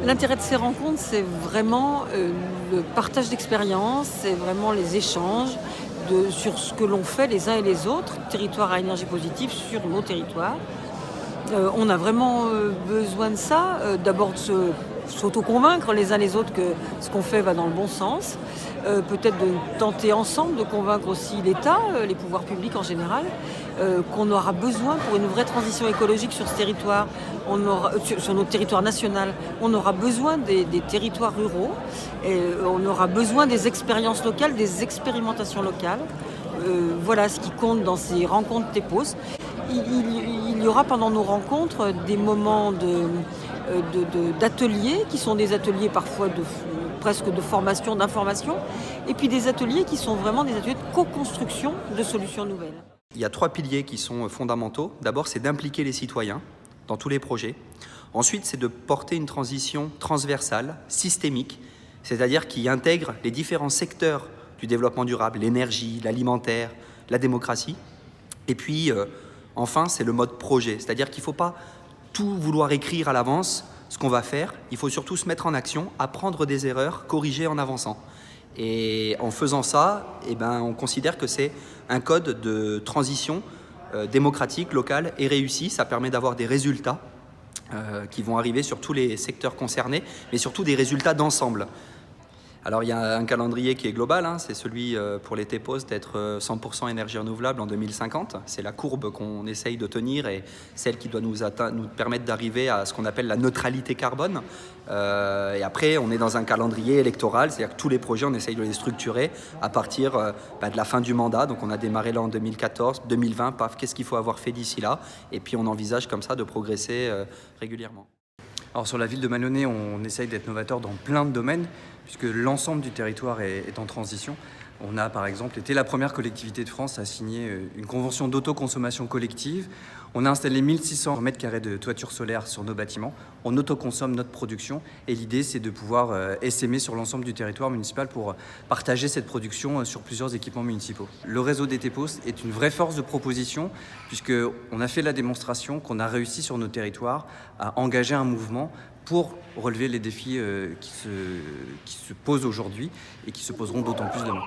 L'intérêt de ces rencontres, c'est vraiment le partage d'expériences, c'est vraiment les échanges sur ce que l'on fait les uns et les autres, territoire à énergie positive sur nos territoires. On a vraiment besoin de ça, d'abord de s'auto-convaincre les uns les autres que ce qu'on fait va dans le bon sens, peut-être de tenter ensemble de convaincre aussi l'État, les pouvoirs publics en général, qu'on aura besoin pour une vraie transition écologique sur ce territoire, sur notre territoire national, on aura besoin des territoires ruraux, et on aura besoin des expériences locales, des expérimentations locales. Voilà ce qui compte dans ces rencontres TEPOS. Il y aura pendant nos rencontres des moments d'ateliers qui sont des ateliers parfois presque de formation, d'information, et puis des ateliers qui sont vraiment des ateliers de co-construction de solutions nouvelles. Il y a 3 piliers qui sont fondamentaux. D'abord, c'est d'impliquer les citoyens dans tous les projets. Ensuite, c'est de porter une transition transversale, systémique, c'est-à-dire qui intègre les différents secteurs du développement durable, l'énergie, l'alimentaire, la démocratie. Et puis, enfin, c'est le mode projet, c'est-à-dire qu'il ne faut pas tout vouloir écrire à l'avance ce qu'on va faire. Il faut surtout se mettre en action, apprendre des erreurs, corriger en avançant. Et en faisant ça, on considère que c'est un code de transition démocratique, locale et réussi. Ça permet d'avoir des résultats qui vont arriver sur tous les secteurs concernés, mais surtout des résultats d'ensemble. Alors il y a un calendrier qui est global, c'est celui pour les TEPOS d'être 100% énergie renouvelable en 2050. C'est la courbe qu'on essaye de tenir et celle qui doit nous permettre d'arriver à ce qu'on appelle la neutralité carbone. Et après, on est dans un calendrier électoral, c'est-à-dire que tous les projets, on essaye de les structurer à partir de la fin du mandat. Donc on a démarré là en 2014, 2020, paf, qu'est-ce qu'il faut avoir fait d'ici là? Et puis on envisage comme ça de progresser régulièrement. Alors sur la ville de Malonnet, on essaye d'être novateur dans plein de domaines, puisque l'ensemble du territoire est en transition. On a par exemple été la première collectivité de France à signer une convention d'autoconsommation collective. On a installé 1600 mètres carrés de toiture solaire sur nos bâtiments. On autoconsomme notre production et l'idée c'est de pouvoir essaimer sur l'ensemble du territoire municipal pour partager cette production sur plusieurs équipements municipaux. Le réseau des TEPOS est une vraie force de proposition puisqu'on a fait la démonstration qu'on a réussi sur nos territoires à engager un mouvement pour relever les défis qui se posent aujourd'hui et qui se poseront d'autant plus demain.